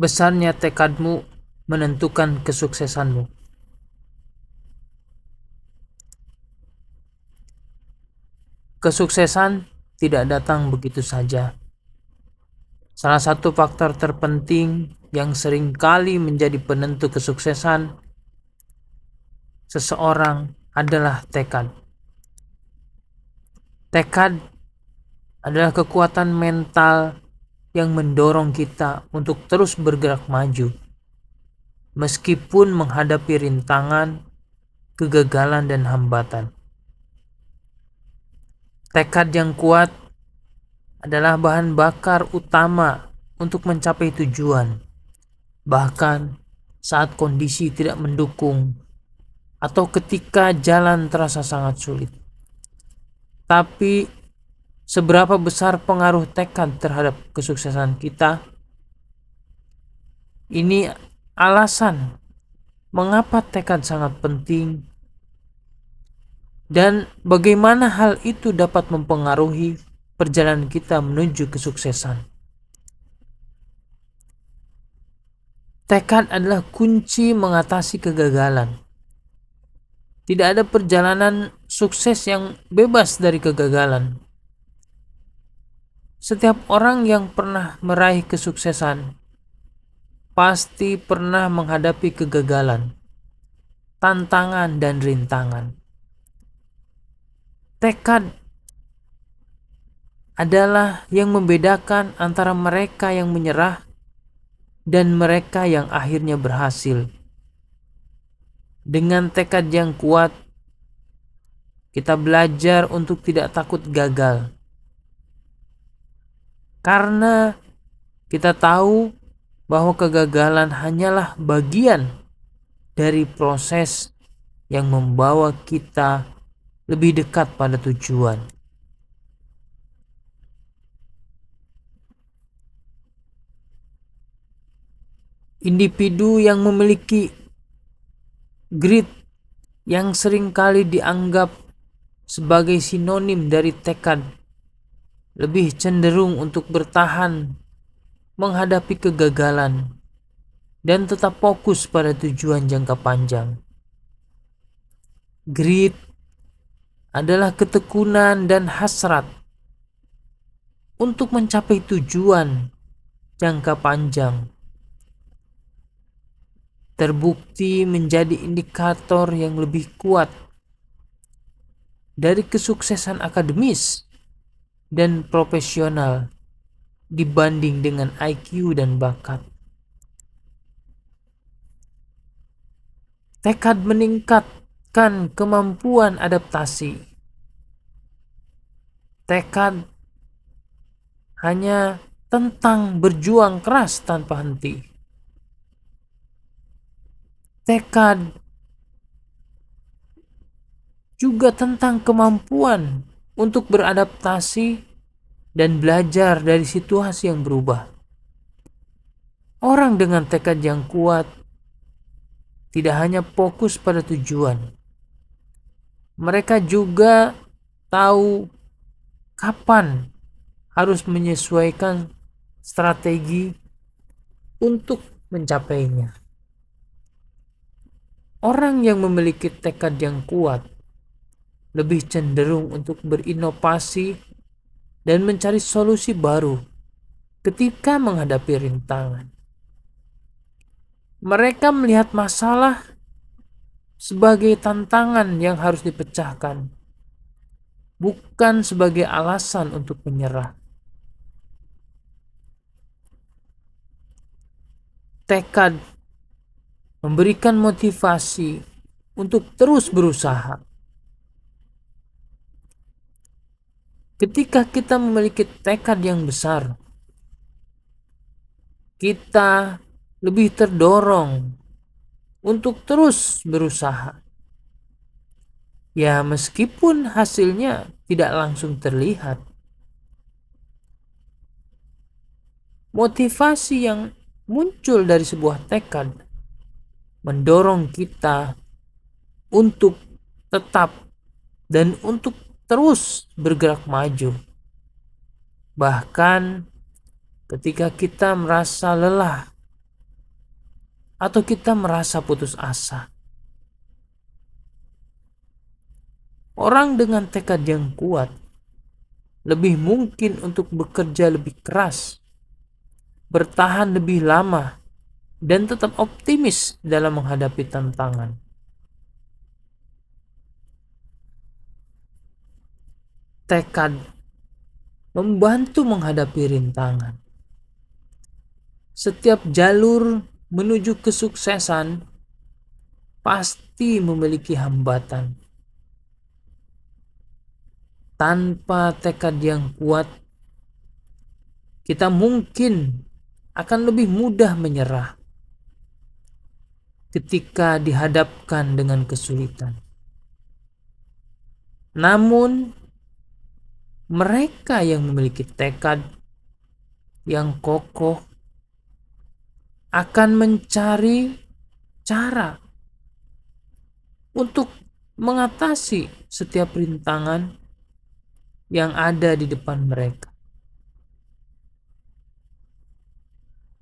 Besarnya tekadmu menentukan kesuksesanmu. Kesuksesan tidak datang begitu saja. Salah satu faktor terpenting yang sering kali menjadi penentu kesuksesan seseorang adalah tekad. Tekad adalah kekuatan mental yang mendorong kita untuk terus bergerak maju, meskipun menghadapi rintangan, kegagalan, dan hambatan. Tekad yang kuat adalah bahan bakar utama untuk mencapai tujuan, bahkan saat kondisi tidak mendukung atau ketika jalan terasa sangat sulit. Tapi seberapa besar pengaruh tekad terhadap kesuksesan kita? Ini alasan mengapa tekad sangat penting dan bagaimana hal itu dapat mempengaruhi perjalanan kita menuju kesuksesan. Tekad adalah kunci mengatasi kegagalan. Tidak ada perjalanan sukses yang bebas dari kegagalan. Setiap orang yang pernah meraih kesuksesan pasti pernah menghadapi kegagalan, tantangan, dan rintangan. Tekad adalah yang membedakan antara mereka yang menyerah dan mereka yang akhirnya berhasil. Dengan tekad yang kuat, kita belajar untuk tidak takut gagal. Karena kita tahu bahwa kegagalan hanyalah bagian dari proses yang membawa kita lebih dekat pada tujuan. Individu yang memiliki grit yang seringkali dianggap sebagai sinonim dari tekad lebih cenderung untuk bertahan menghadapi kegagalan dan tetap fokus pada tujuan jangka panjang. Grit adalah ketekunan dan hasrat untuk mencapai tujuan jangka panjang. Terbukti menjadi indikator yang lebih kuat dari kesuksesan akademis dan profesional dibanding dengan IQ dan bakat. Tekad meningkatkan kemampuan adaptasi. Tekad hanya tentang berjuang keras tanpa henti. Tekad juga tentang kemampuan untuk beradaptasi dan belajar dari situasi yang berubah. Orang dengan tekad yang kuat tidak hanya fokus pada tujuan, mereka juga tahu kapan harus menyesuaikan strategi untuk mencapainya. Orang yang memiliki tekad yang kuat lebih cenderung untuk berinovasi dan mencari solusi baru ketika menghadapi rintangan. Mereka melihat masalah sebagai tantangan yang harus dipecahkan, bukan sebagai alasan untuk menyerah. Tekad memberikan motivasi untuk terus berusaha. Ketika kita memiliki tekad yang besar, kita lebih terdorong untuk terus berusaha. Ya, meskipun hasilnya tidak langsung terlihat. Motivasi yang muncul dari sebuah tekad mendorong kita untuk tetap dan untuk terus bergerak maju. Bahkan ketika kita merasa lelah atau kita merasa putus asa. Orang dengan tekad yang kuat lebih mungkin untuk bekerja lebih keras, bertahan lebih lama, dan tetap optimis dalam menghadapi tantangan. Tekad membantu menghadapi rintangan. Setiap jalur menuju kesuksesan pasti memiliki hambatan. Tanpa tekad yang kuat, kita mungkin akan lebih mudah menyerah ketika dihadapkan dengan kesulitan. Namun, mereka yang memiliki tekad yang kokoh akan mencari cara untuk mengatasi setiap rintangan yang ada di depan mereka.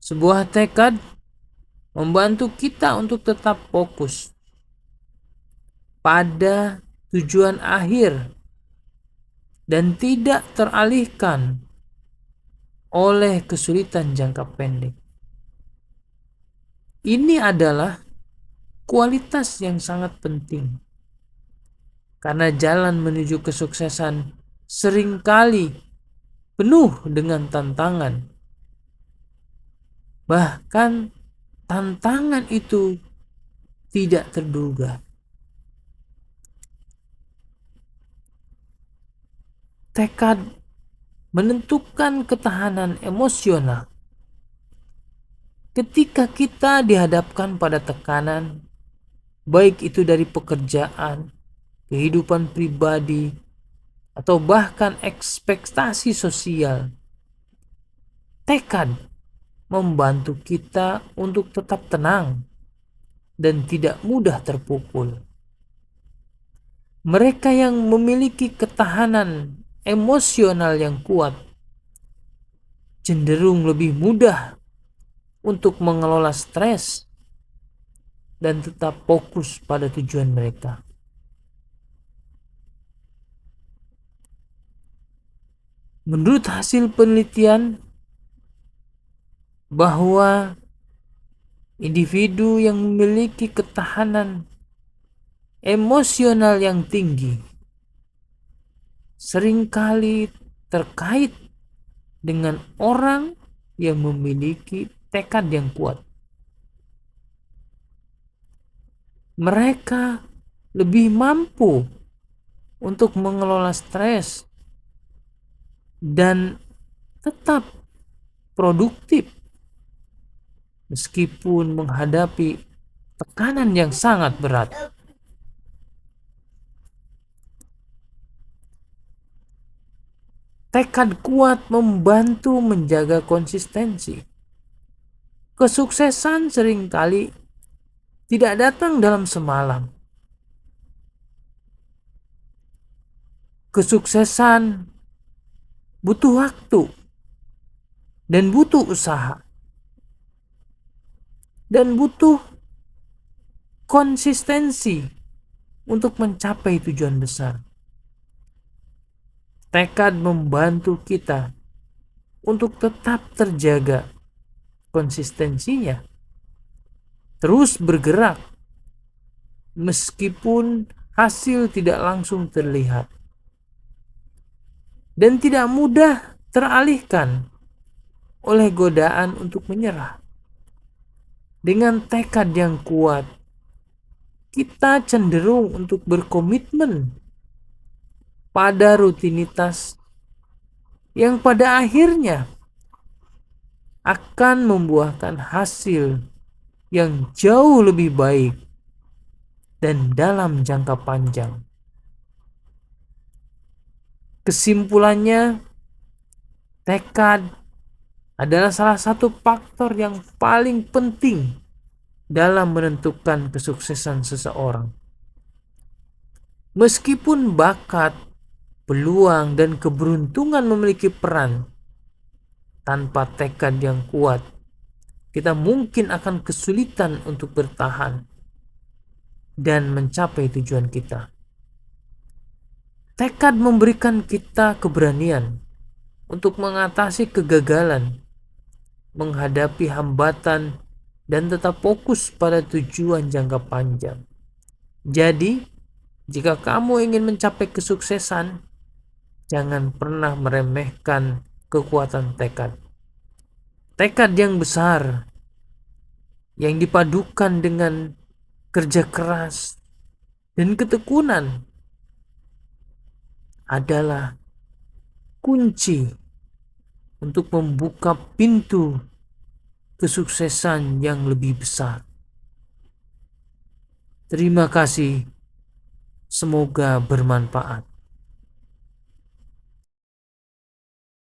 Sebuah tekad membantu kita untuk tetap fokus pada tujuan akhir dan tidak teralihkan oleh kesulitan jangka pendek. Ini adalah kualitas yang sangat penting, karena jalan menuju kesuksesan seringkali penuh dengan tantangan. Bahkan tantangan itu tidak terduga. Tekad menentukan ketahanan emosional. Ketika kita dihadapkan pada tekanan, baik itu dari pekerjaan, kehidupan pribadi, atau bahkan ekspektasi sosial, tekad membantu kita untuk tetap tenang dan tidak mudah terpukul. Mereka yang memiliki ketahanan emosional yang kuat cenderung lebih mudah untuk mengelola stres dan tetap fokus pada tujuan mereka. Menurut hasil penelitian bahwa individu yang memiliki ketahanan emosional yang tinggi seringkali terkait dengan orang yang memiliki tekad yang kuat. Mereka lebih mampu untuk mengelola stres dan tetap produktif meskipun menghadapi tekanan yang sangat berat. Tekad kuat membantu menjaga konsistensi. Kesuksesan seringkali tidak datang dalam semalam. Kesuksesan butuh waktu dan butuh usaha dan butuh konsistensi untuk mencapai tujuan besar. Tekad membantu kita untuk tetap terjaga konsistensinya, terus bergerak meskipun hasil tidak langsung terlihat, dan tidak mudah teralihkan oleh godaan untuk menyerah. Dengan tekad yang kuat, kita cenderung untuk berkomitmen pada rutinitas yang pada akhirnya akan membuahkan hasil yang jauh lebih baik dan dalam jangka panjang. Kesimpulannya, tekad adalah salah satu faktor yang paling penting dalam menentukan kesuksesan seseorang. Meskipun bakat, peluang, dan keberuntungan memiliki peran, tanpa tekad yang kuat, kita mungkin akan kesulitan untuk bertahan dan mencapai tujuan kita. Tekad memberikan kita keberanian untuk mengatasi kegagalan, menghadapi hambatan, dan tetap fokus pada tujuan jangka panjang. Jadi, jika kamu ingin mencapai kesuksesan, jangan pernah meremehkan kekuatan tekad. Tekad yang besar, yang dipadukan dengan kerja keras dan ketekunan adalah kunci untuk membuka pintu kesuksesan yang lebih besar. Terima kasih. Semoga bermanfaat.